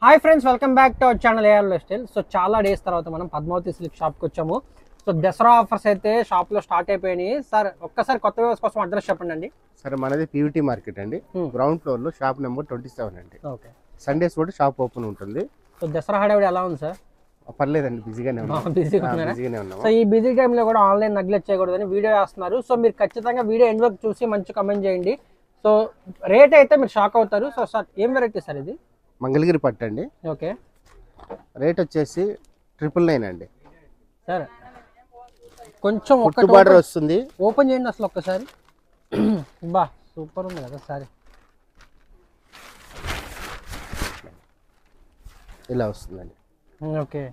Hi friends, welcome back to our channel AR lifestyle. So చాలా days తర్వాత మనం Padmavati silk షాప్కి వచ్చాము. సో దసరా ఆఫర్స్ అయితే షాప్లో స్టార్ట్ అయిపోయినాయి. సార్ ఒక్కసారి కొత్త వ్యూవర్స్ కోసం అడ్రస్ చెప్పండి అండి. సరే, మనది పీవీటీ మార్కెట్ అండి. గ్రౌండ్ ఫ్లోర్ లో షాప్ నెంబర్ 27 అండి. ఓకే. సండేస్ కూడా షాప్ ఓపెన్ ఉంటుంది. సో దసరా హడావిడి ఎలా ఉంది సార్? పర్లేదండి, బిజీగానే ఉన్నాం. సో ఈ బిజీ టైంలో కూడా ఆన్లైన్ నెగ్లెక్ట్ చేయకూడదని వీడియో వేస్తున్నారు. సో మీరు ఖచ్చితంగా వీడియో ఎండ్ వరకు చూసి మంచి కమెంట్ చేయండి. సో రేట్ అయితే మీరు షాక్ అవుతారు. సో సార్ ఏం వెరైటీ సార్ ఇది? మంగళగిరి పట్టు అండి. ఓకే. రేట్ వచ్చేసి 999 అండి. సార్ కొంచెం బార్డర్ వస్తుంది. ఓపెన్ చేయండి అసలు ఒక్కసారి. బా సూపర్ ఉంది కదా సారీ. ఇలా వస్తుందండి. ఓకే.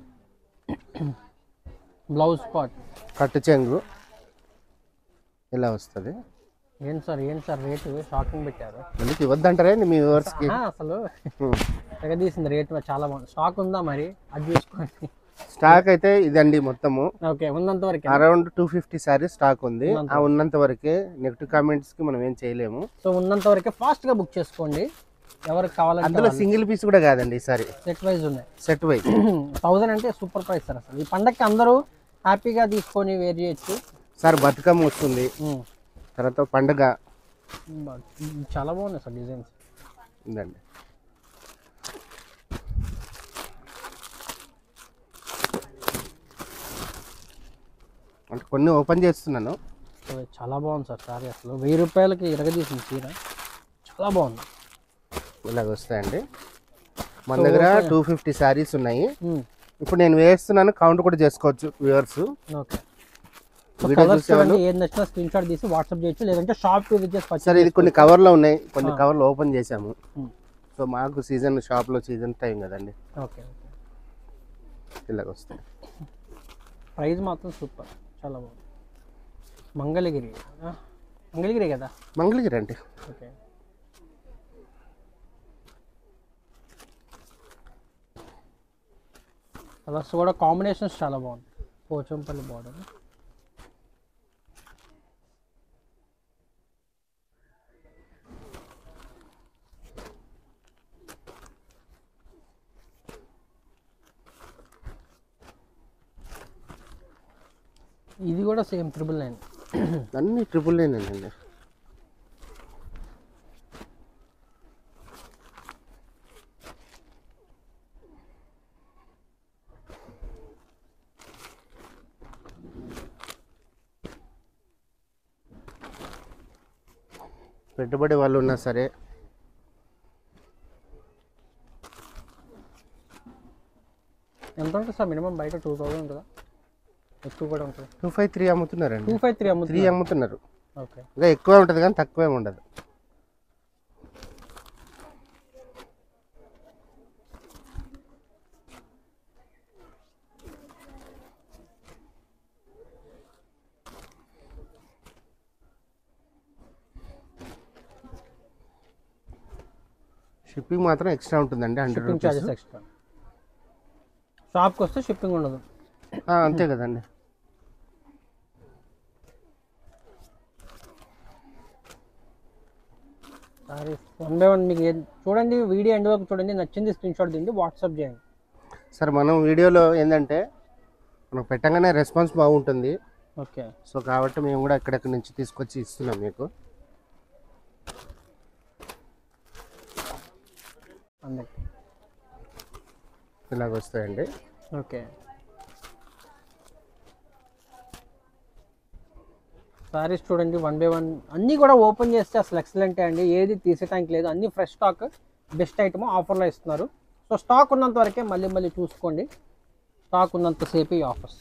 బ్లౌజ్ పార్ట్ కట్టు చెంగు ఇలా వస్తుంది. ఏం సార్ రేటు షాకింగ్ పెట్టారు. ఎందుకు ఇవ్వద్దంటారే మీ వ్యూవర్స్ కి? అసలు తెగదీసింది రేటు చాలా బాగుంది. స్టాక్ ఉందా మరి అది చూసుకోండి. స్టాక్ అయితే ఇదండి మొత్తము. ఓకే, ఉన్నంత వరకు అరౌండ్ 250 సారీస్ స్టాక్ ఉంది. ఆ ఉన్నంత వరకే, నెగిటివ్ కామెంట్స్ కి మనం ఏం చేయలేము. సో ఉన్నంత వరకే ఫాస్ట్ గా బుక్ చేసుకోండి ఎవరికి కావాలంటే. అందులో సింగిల్ పీస్ కూడా కాదండి ఈసారి, సెట్ వైజ్ ఉన్నాయి. సెట్ వైజ్ 1000 అంటే సూపర్ ప్రైస్ సార్. అసలు ఈ పండగకి అందరూ హ్యాపీగా తీసుకొని వేర్ చేయొచ్చు సార్. బతుకమ్మ వస్తుంది, తర్వాత పండుగ. చాలా బాగున్నాయి సార్ డిజైన్స్. ఉందండి. అంటే కొన్ని ఓపెన్ చేస్తున్నాను. చాలా బాగుంది సార్ సారీ. అసలు 1000 రూపాయలకి ఇరగదీసిన చీర చాలా బాగుంది. ఇలాగ వస్తాయండి. మన దగ్గర 250 శారీస్ ఉన్నాయి. ఇప్పుడు నేను వేస్తున్నాను, కౌంట్ కూడా చేసుకోవచ్చు వ్యూవర్స్. ఓకే. ఏది నచ్చినా స్క్రీన్ షాట్ తీసి వాట్సాప్ చేయొచ్చు, లేదంటే షాప్ విజిట్ చేసి. సరే, ఇది కొన్ని కవర్లో ఉన్నాయి, కొన్ని కవర్లు ఓపెన్ చేసాము. సో మాకు సీజన్, షాప్లో సీజన్ టైం కదండి. ఓకే. ఇలాగ వస్తాయి. ప్రైస్ మాత్రం సూపర్, చాలా బాగుంది. మంగళగిరి కదా? మంగళగిరి అండి. ఓకే. కలర్స్ కూడా కాంబినేషన్స్ చాలా బాగుంది. పోచంపల్లి బార్డర్. ఇది కూడా సేమ్ 999. అన్ని 999 అండి. పెట్టుబడి వాళ్ళు ఉన్నా సరే ఎంత ఉంటుంది సార్ మినిమం? బయట 2000 ఉంటుందా? ఎక్కువ కూడా ఉంటుంది. 253 అమ్ముతున్నారండి. 253 అమ్ముతున్నారు. ఓకే. ఇంకా ఎక్కువే ఉంటుంది కానీ తక్కువే ఉండదు. షిప్పింగ్ మాత్రం ఎక్స్ట్రా ఉంటుందండి. 100 రూపీస్ ఎక్స్ట్రా. షాప్కి వస్తే షిప్పింగ్ ఉండదు. అంతే కదండి. సారీ 1 by 1 మీకు చూడండి, వీడియో ఎండ్ వరకు చూడండి, నచ్చింది స్క్రీన్ షాట్ దిండి వాట్సాప్ చేయండి. సార్ మనం వీడియోలో ఏంటంటే మనం పెట్టగానే రెస్పాన్స్ బాగుంటుంది. ఓకే. సో కాబట్టి మేము కూడా ఎక్కడెక్కడి నుంచి తీసుకొచ్చి ఇస్తున్నాం మీకు. అందరికి ఇలాగ వస్తాయండి. ఓకే. సారీస్ చూడండి 1 by 1 అన్నీ కూడా ఓపెన్ చేస్తే అసలు ఎక్సలెంటే అండి. ఏది తీసేటానికి లేదు, అన్నీ ఫ్రెష్ స్టాక్, బెస్ట్ ఐటమ్ ఆఫర్లో ఇస్తున్నారు. సో స్టాక్ ఉన్నంత వరకే మళ్ళీ చూసుకోండి. స్టాక్ ఉన్నంతసేపు ఈ ఆఫర్స్.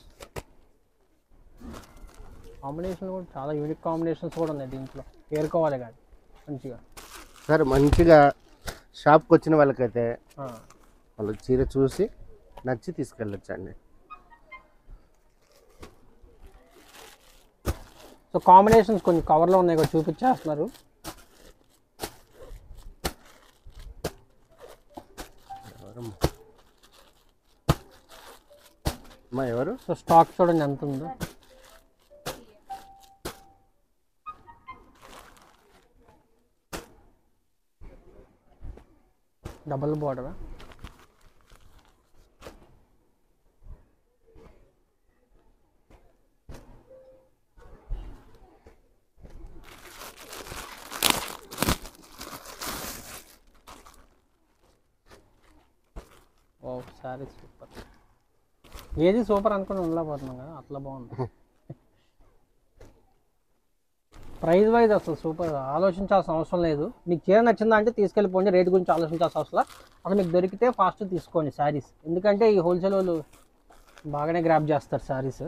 కాంబినేషన్ కూడా చాలా యూనిక్ కాంబినేషన్స్ కూడా ఉన్నాయి దీంట్లో, ఏరుకోవాలి కానీ మంచిగా. సార్ మంచిగా షాప్కి వచ్చిన వాళ్ళకైతే వాళ్ళు చీర చూసి నచ్చి తీసుకెళ్ళొచ్చండి. సో కాంబినేషన్స్ కొన్ని కవర్లో ఉన్నాయి కూడా చూపించేస్తున్నారు. ఎవరు? సో స్టాక్ చూడండి ఎంత ఉందో. డబల్ బార్డర్ ఓ సారీ సూపర్. ఏది సూపర్ అనుకుని ఉండలేకపోతున్నాం కదా, అట్లా బాగుంది. ప్రైస్ వైజ్ అసలు సూపర్, ఆలోచించాల్సిన అవసరం లేదు. మీకు చీర నచ్చిందా అంటే తీసుకెళ్ళిపోండి, రేట్ గురించి ఆలోచించాల్సిన అవసరం. అసలు మీకు దొరికితే ఫాస్ట్ తీసుకోండి శారీస్, ఎందుకంటే ఈ హోల్సేల్ వాళ్ళు బాగానే గ్రాప్ చేస్తారు శారీస్.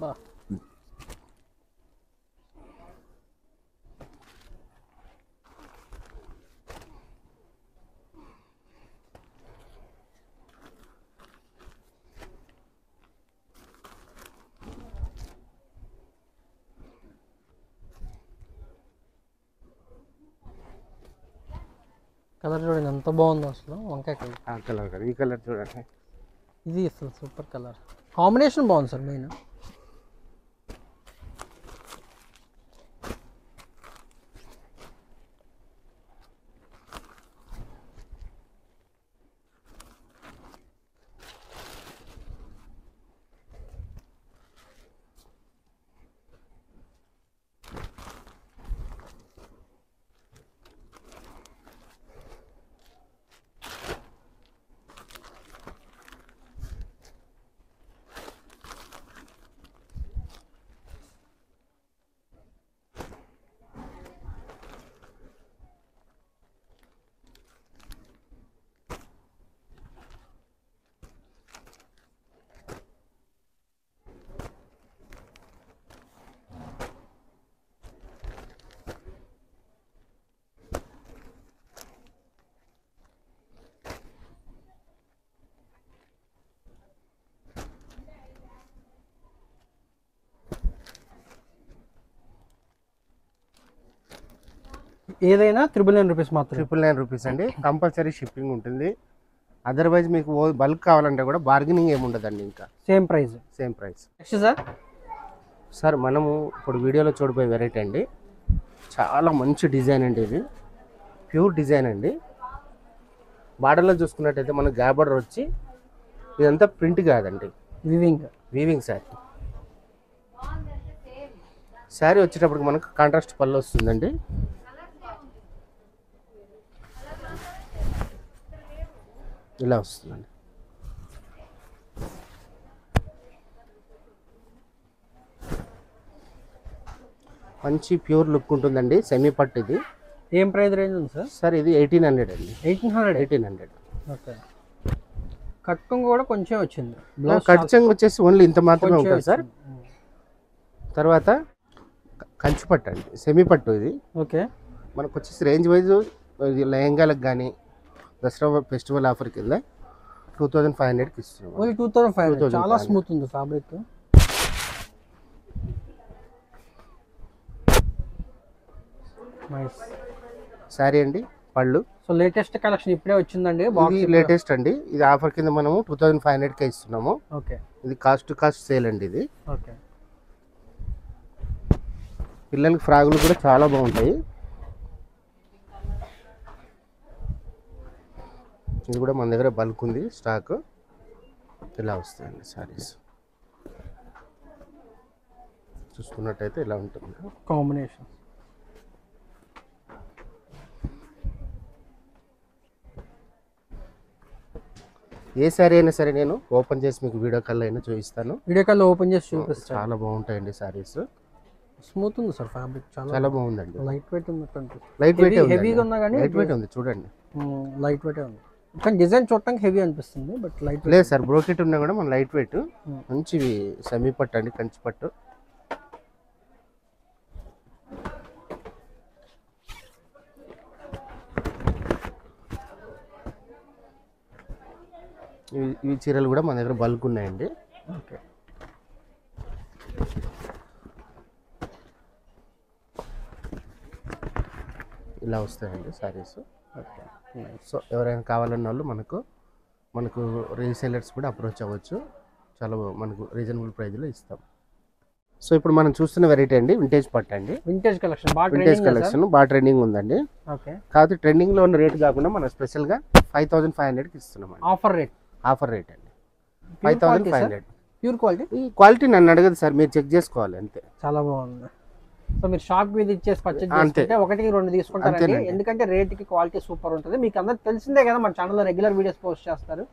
బా కలర్ చూడండి ఎంత బాగుందో అసలు, వంకాయ కలర్. ఆ కలర్ కదా, ఈ కలర్ చూడండి. ఇది అసలు సూపర్ కలర్ కాంబినేషన్, బాగుంది సార్. మెయిన్ ఏదైనా 999 రూపీస్ మాత్రం. 999 రూపీస్ అండి. కంపల్సరీ షిప్పింగ్ ఉంటుంది. అదర్వైజ్ మీకు బల్క్ కావాలంటే కూడా బార్గెనింగ్ ఏమి ఉండదండి. ఇంకా same price. Next sir, sir మనము ఇప్పుడు వీడియోలో చూడబోయే వెరైటీ అండి, చాలా మంచి డిజైన్ అండి. ఇది ప్యూర్ డిజైన్ అండి. బార్డర్లో చూసుకున్నట్టయితే మనకు గ్యాప్ బార్డర్ వచ్చి ఇదంతా ప్రింట్ కాదండి, వీవింగ్ శారీ వచ్చేటప్పటికి మనకు కాంట్రాస్ట్ పళ్ళు వస్తుందండి. ఇలా వస్తుందండి. మంచి ప్యూర్ లుక్ ఉంటుందండి. సెమీ పట్టు ఇది. ఏం ప్రైస్ రేంజ్ ఉంది సార్? సార్ ఇది 1800 అండి. 1800. ఓకే. కట్టింగ్ కూడా కొంచెం వచ్చింది. కట్టింగ్ వచ్చేసి ఓన్లీ ఇంత మాత్రమే ఉంటుంది సార్. తర్వాత కంచి పట్టు అండి, సెమీ పట్టు ఇది. ఓకే. మనకు వచ్చేసి రేంజ్ వైజ్ లెహంగాలకు కానీ దసరా ఫెస్టివల్ ఆఫర్ కింద 2500కి ఇస్తున్నాం. 2500. చాలా స్మూత్ ఉంది ఫ్యాబ్రిక్. నైస్ సారీ అండి. పళ్ళు సో లేటెస్ట్ కలెక్షన్ ఇప్పుడే వచ్చిందండి. లేటెస్ట్ అండి. ఇది ఆఫర్ కింద మనము 2500కే ఇస్తున్నాము. ఓకే. ఇది కాస్ట్ టు కాస్ట్ సేల్ అండి ఇది. ఓకే. పిల్లలకి ఫ్రాగులు కూడా చాలా బాగుంటాయి. ఇది కూడా మన దగ్గర బల్క్ ఉంది స్టాక్. ఇలా వస్తాయండి సారీస్. చూసుకున్నట్టయితే ఇలా ఉంటుంది కాంబినేషన్. ఏ సారీ అయినా సరే నేను ఓపెన్ చేసి మీకు వీడియో కాల్ అయినా చూపిస్తాను. వీడియో కాల్ ఓపెన్ చేసి చూపిస్తాను. చాలా బాగుంటాయండి సారీస్. స్మూత్ ఉంది సార్ ఫ్యాబ్రిక్, చాలా బాగుందండి. లైట్ వెయిట్ ఉంది. లైట్ వెయిట్ హెవీగా ఉన్నా కానీ లైట్ వెయిట్ ఉంది చూడండి. లైట్ వెయిట్ ఉంది. కానీ డిజైన్ చూడటానికి హెవీ అనిపిస్తుంది, బట్ లైట్ లేదు సార్, బ్రోకెట్ ఉన్నా కూడా మన లైట్ వెయిట్, మంచి సెమీ పట్టు అండి, కంచి పట్టు. ఇవి చీరలు కూడా మన దగ్గర బల్క్ ఉన్నాయండి. ఓకే. ఇలా వస్తాయండి సారీస్. ఓకే. సో ఎవరైనా కావాలన్న వాళ్ళు మనకు రీసేలర్స్ కూడా అప్రోచ్ అవ్వచ్చు. చాలా మనకు రీజనబుల్ ప్రైస్లో ఇస్తాం. సో ఇప్పుడు మనం చూస్తున్న వెరైటీ అండి వింటేజ్ పట్టు అండి. వింటేజ్ కలెక్షన్ బాగా ట్రెండింగ్ ఉందండి. ఓకే. కాకపోతే ట్రెండింగ్లో ఉన్న రేట్ కాకుండా మనం స్పెషల్గా 5500కి ఇస్తున్నాం అండి. ఆఫర్ రేట్ అండి 5500. Pure quality. ఈ క్వాలిటీ నన్ను అడగదు సార్, మీరు చెక్ చేసుకోవాలి అంతే. చాలా బాగుంది. సో మీరు షాప్ మీద ఇచ్చేసి పర్చేజ్ చేసుకుంటే 1-2 తీసుకుంటారండి, ఎందుకంటే రేట్కి క్వాలిటీ సూపర్ ఉంటుంది. మీకు అందరికి తెలిసిందే కదా, మన ఛానల్లో రెగ్యులర్ వీడియోస్ పోస్ట్ చేస్తారు,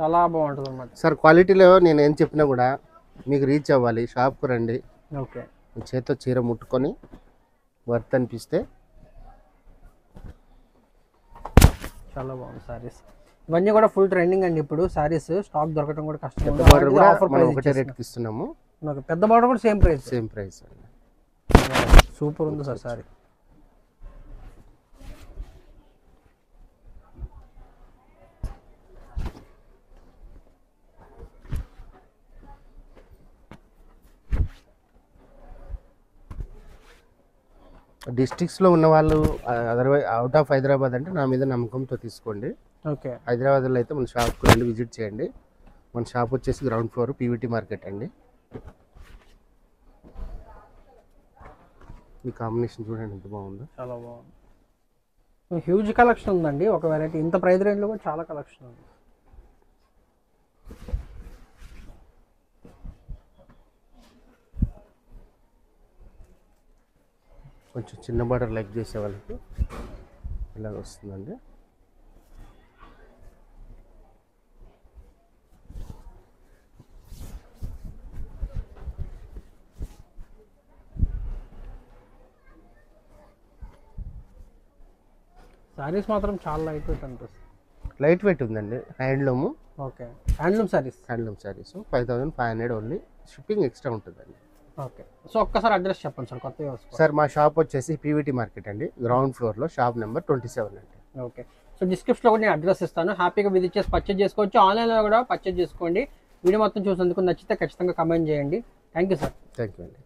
చాలా బాగుంటుంది అన్నమాట. సార్ క్వాలిటీలో నేను ఏం చెప్పినా కూడా మీకు రీచ్ అవ్వాలి. షాప్కు రండి, ఓకే, మీ చేతితో చీర ముట్టుకొని వర్త్ అనిపిస్తే. చాలా బాగుంది సారీస్. ఇవన్నీ కూడా ఫుల్ ట్రెండింగ్ అండి ఇప్పుడు సారీస్. స్టాక్ దొరకడం కూడా కష్టం. పెద్ద బార్డర్ కూడా మనం ఒకటే రేట్కి ఇస్తున్నాము. పెద్ద బార్డర్ కూడా సేమ్ ప్రైస్ అండి. సూపర్ ఉంది సార్ సారీ. డిస్ట్రిక్ట్స్లో ఉన్న వాళ్ళు అదర్వైజ్ అవుట్ ఆఫ్ హైదరాబాద్ అంటే నా మీద నమ్మకంతో తీసుకోండి. ఓకే. హైదరాబాద్లో అయితే మన షాప్కి రండి, విజిట్ చేయండి. మన షాప్ వచ్చేసి గ్రౌండ్ ఫ్లోర్ పీవీటీ మార్కెట్ అండి. ఈ కాంబినేషన్ చూడండి ఎంత బాగుందో. చాలా బాగుంది. హ్యూజ్ కలెక్షన్ ఉందండి, ఒక వెరైటీ ఇంత ప్రైస్ రేంజ్లో కూడా చాలా కలెక్షన్ ఉంది. కొంచెం చిన్న బార్డర్ లైక్ చేసే వాళ్ళకి ఇలాగ వస్తుందండి. సారీస్ మాత్రం చాలా లైట్ వెయిట్ అనిపిస్తుంది. లైట్ వెయిట్ ఉందండి, handloom. Okay. Handloom saris 5500 only, shipping extra ఉంటుందండి. ఓకే. సో ఒక్కసారి అడ్రస్ చెప్పండి సార్, కొత్తగా వస్తుంది. సార్ మా షాప్ వచ్చేసి పీవీటీ మార్కెట్ అండి, గ్రౌండ్ ఫ్లోర్లో, షాప్ నెంబర్ 27 అండి. ఓకే. సో డిస్క్రిప్షన్లో కూడా నేను అడ్రస్ ఇస్తాను, హ్యాపీగా విజిట్ చేసి పర్చేజ్ చేసుకోవచ్చు. ఆన్లైన్లో కూడా పర్చేజ్ చేసుకోండి. వీడియో మొత్తం చూసేందుకు నచ్చితే ఖచ్చితంగా కమెంట్ చేయండి. Thank you sir. Thank you అండి.